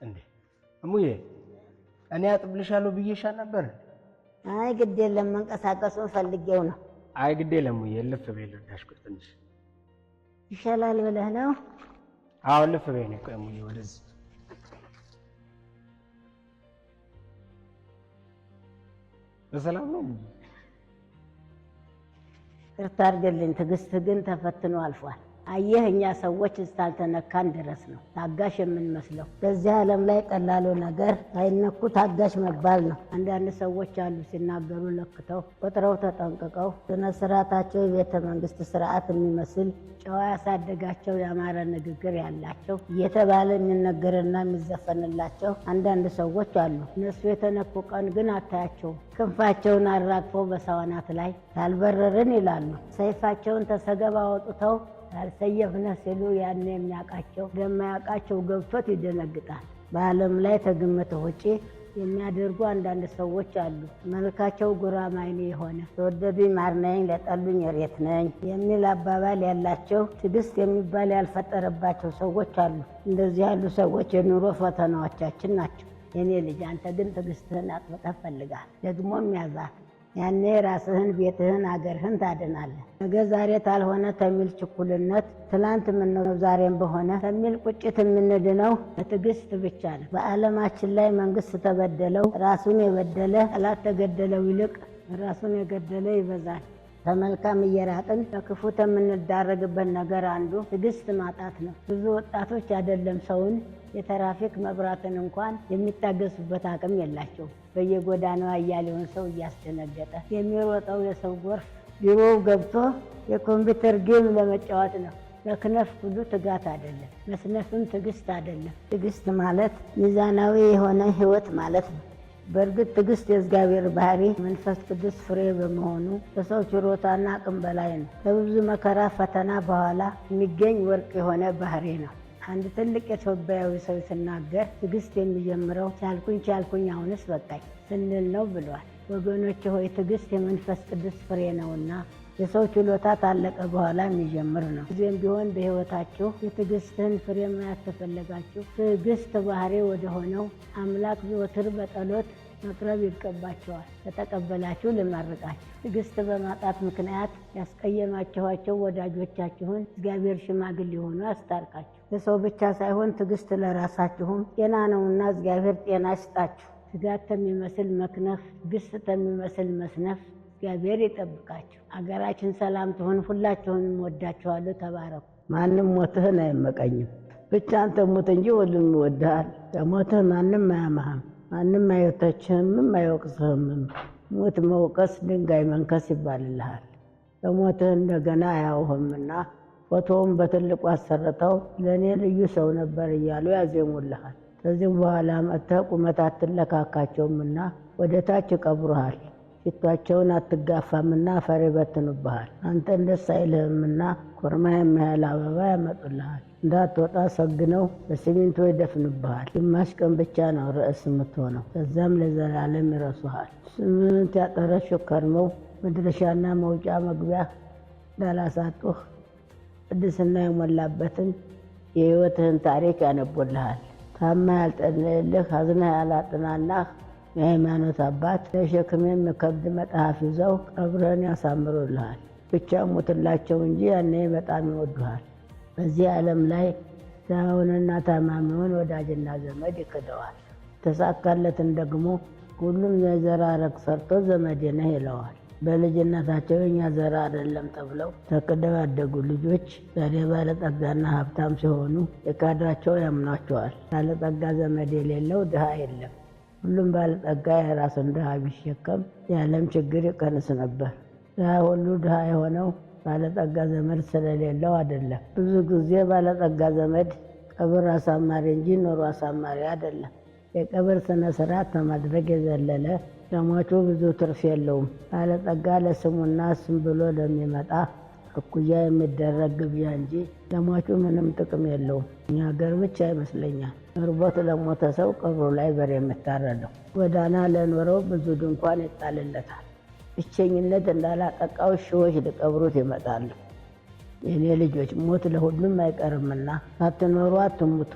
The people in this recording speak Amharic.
እንዴ እሙዬ እኔ አጥብልሻለሁ ብዬሻል ነበር። አይ ግድ የለም መንቀሳቀሱን ፈልጌው ነው። አይ ግድ የለም እሙዬ ልፍ በይ ልርዳሽ ትንሽ ይሻላል ብለህ ነው? አዎ ልፍ በይ ነው እሙዬ ወደዚህ በሰላም ነው። ይቅርታ አድርግልኝ። ትዕግስት ግን ተፈትኖ አልፏል። አየህ እኛ ሰዎች እስካልተነካን ድረስ ነው ታጋሽ የምንመስለው። በዚህ ዓለም ላይ ቀላሉ ነገር ሳይነኩ ታጋሽ መባል ነው። አንዳንድ ሰዎች አሉ ሲናገሩ ለክተው ቆጥረው ተጠንቅቀው ስነ ስርዓታቸው የቤተ መንግስት ስርዓት የሚመስል ጨዋ ያሳደጋቸው ያማረ ንግግር ያላቸው እየተባለ የሚነገርና የሚዘፈንላቸው አንዳንድ ሰዎች አሉ። እነሱ የተነኩ ቀን ግን አታያቸውም። ክንፋቸውን አራግፈው በሰዋናት ላይ ያልበረርን ይላሉ። ሰይፋቸውን ተሰገባ አውጥተው ያልሰየፍነ ሲሉ ያን የሚያውቃቸው ለማያውቃቸው ገብቶት ይደነግጣል። በዓለም ላይ ተግምት ውጪ የሚያደርጉ አንዳንድ ሰዎች አሉ። መልካቸው ጉራማይሌ የሆነ ተወደዱኝ ማር ነኝ ለጠሉኝ እሬት ነኝ የሚል አባባል ያላቸው ትዕግስት የሚባል ያልፈጠረባቸው ሰዎች አሉ። እንደዚህ ያሉ ሰዎች የኑሮ ፈተናዎቻችን ናቸው። የኔ ልጅ አንተ ግን ትዕግስትህን አጥብቀህ ፈልጋል፣ ደግሞም ያዛት። ያኔ ራስህን፣ ቤትህን፣ አገርህን ታድናለህ። ነገ ዛሬ ታልሆነ ተሚል ችኩልነት ትላንት ምነው ዛሬም በሆነ ተሚል ቁጭት የምንድነው በትዕግስት ብቻ ነው። በዓለማችን ላይ መንግስት ተበደለው ራሱን የበደለ ጠላት ተገደለው ይልቅ ራሱን የገደለ ይበዛል። ተመልካም እየራቅን በክፉ የምንዳረግበት ነገር አንዱ ትዕግስት ማጣት ነው። ብዙ ወጣቶች አይደለም ሰውን የትራፊክ መብራትን እንኳን የሚታገሱበት አቅም የላቸው። በየጎዳናው አያሌውን ሰው እያስደነገጠ የሚሮጠው የሰው ጎርፍ ቢሮው ገብቶ የኮምፒውተር ጌም ለመጫወት ነው። መክነፍ ሁሉ ትጋት አይደለም፣ መስነፍም ትዕግስት አይደለም። ትዕግስት ማለት ሚዛናዊ የሆነ ህይወት ማለት ነው። በእርግጥ ትዕግስት የእግዚአብሔር ባህሪ መንፈስ ቅዱስ ፍሬ በመሆኑ ከሰው ችሎታና አቅም በላይ ነው። ከብዙ መከራ ፈተና በኋላ የሚገኝ ወርቅ የሆነ ባህሪ ነው። አንድ ትልቅ ኢትዮጵያዊ ሰው ሲናገር ትዕግስት የሚጀምረው ቻልኩኝ አሁንስ በቃኝ ስንል ነው ብሏል። ወገኖች ሆይ ትዕግስት የመንፈስ ቅዱስ ፍሬ ነውና የሰው ችሎታ ታለቀ በኋላ የሚጀምር ነው። ጊዜም ቢሆን በህይወታችሁ የትዕግስትን ፍሬ ማየት ተፈለጋችሁ ትዕግስት ባህሪ ወደ ሆነው አምላክ ዘወትር በጸሎት መቅረብ ይገባቸዋል። ከተቀበላችሁ ልመርቃችሁ። ትዕግስት በማጣት ምክንያት ያስቀየማችኋቸው ወዳጆቻችሁን እግዚአብሔር ሽማግሌ ሆኖ ያስታርቃችሁ። ለሰው ብቻ ሳይሆን ትዕግስት ለራሳችሁም ጤና ነውና እግዚአብሔር ጤና ይስጣችሁ። ትጋት የሚመስል መክነፍ፣ ትዕግስት የሚመስል መስነፍ እግዚአብሔር ይጠብቃችሁ። አገራችን ሰላም ትሁን። ሁላችሁንም ወዳችኋለሁ። ተባረኩ። ማንም ሞትህን አይመቀኝም። ብቻ አንተ ሞት እንጂ ሁሉም ይወድሃል። ከሞትህ ማንም አያማህም፣ ማንም አይወተችህም፣ አይወቅስህም። ሞት መውቀስ ድንጋይ መንከስ ይባልልሃል። ከሞትህ እንደገና አያውህምና ፎቶውን በትልቁ አሰርተው ለእኔ ልዩ ሰው ነበር እያሉ ያዜሙልሃል። ከዚህም በኋላ መጥተህ ቁመት አትለካካቸውምና ወደ ታች ይቀብሩሃል። ፊቷቸውን አትጋፋምና አፈር ይበትኑብሃል። አንተን ደስ አይልህምና ኮርማ የሚያህል አበባ ያመጡልሃል። እንዳትወጣ ሰግነው በሲሚንቶ ይደፍኑብሃል። ግማሽ ቀን ብቻ ነው ርዕስ የምትሆነው፣ ከዛም ለዘላለም ይረሱሃል። ስምንት ያጠረሹ ከርመው መድረሻና መውጫ መግቢያ እንዳላሳጡህ ቅድስና የሞላበትን የህይወትህን ታሪክ ያነቦልሃል። ታማ ያልጠለልህ አዝነህ ያላጥናናህ የሃይማኖት አባት ለሸክም የሚከብድ መጽሐፍ ይዘው ቀብረን ያሳምሩልሃል። ብቻ ሞትላቸው እንጂ ያኔ በጣም ይወዱሃል። በዚህ ዓለም ላይ ድሃውንና ታማሚውን ወዳጅና ዘመድ ይክደዋል። ተሳካለትን ደግሞ ሁሉም የዘር ሐረግ ሰርቶ ዘመዴ ነህ ይለዋል። በልጅነታቸው የኛ ዘር አይደለም ተብለው ተክደው ያደጉ ልጆች ዛሬ ባለጠጋና ሀብታም ሲሆኑ የካዷቸው ያምኗቸዋል። ባለጠጋ ዘመድ የሌለው ድሃ የለም። ሁሉም ባለጠጋ የራሱን ድሃ ቢሸከም የዓለም ችግር ይቀንስ ነበር። ድሃ ሁሉ ድሃ የሆነው ባለጠጋ ዘመድ ስለሌለው አይደለም። ብዙ ጊዜ ባለጠጋ ዘመድ ቀብር አሳማሪ እንጂ ኑሮ አሳማሪ አይደለም። የቀብር ስነ ስርዓት ከማድረግ የዘለለ ለሟቹ ብዙ ትርፍ የለውም። ባለጠጋ ለስሙና ስም ብሎ ለሚመጣ እኩያ የሚደረግ ግብዣ እንጂ ለሟቹ ምንም ጥቅም የለውም። እኛ ሀገር ብቻ ይመስለኛል እርቦት ለሞተ ሰው ቀብሩ ላይ በሬ የምታረደው። ጎዳና ለኖረው ብዙ ድንኳን ይጣልለታል። ብቸኝነት እንዳላጠቃው ሺዎች ሊቀብሩት ይመጣሉ። የኔ ልጆች ሞት ለሁሉም አይቀርምና ሳትኖሩ አትሙቱ።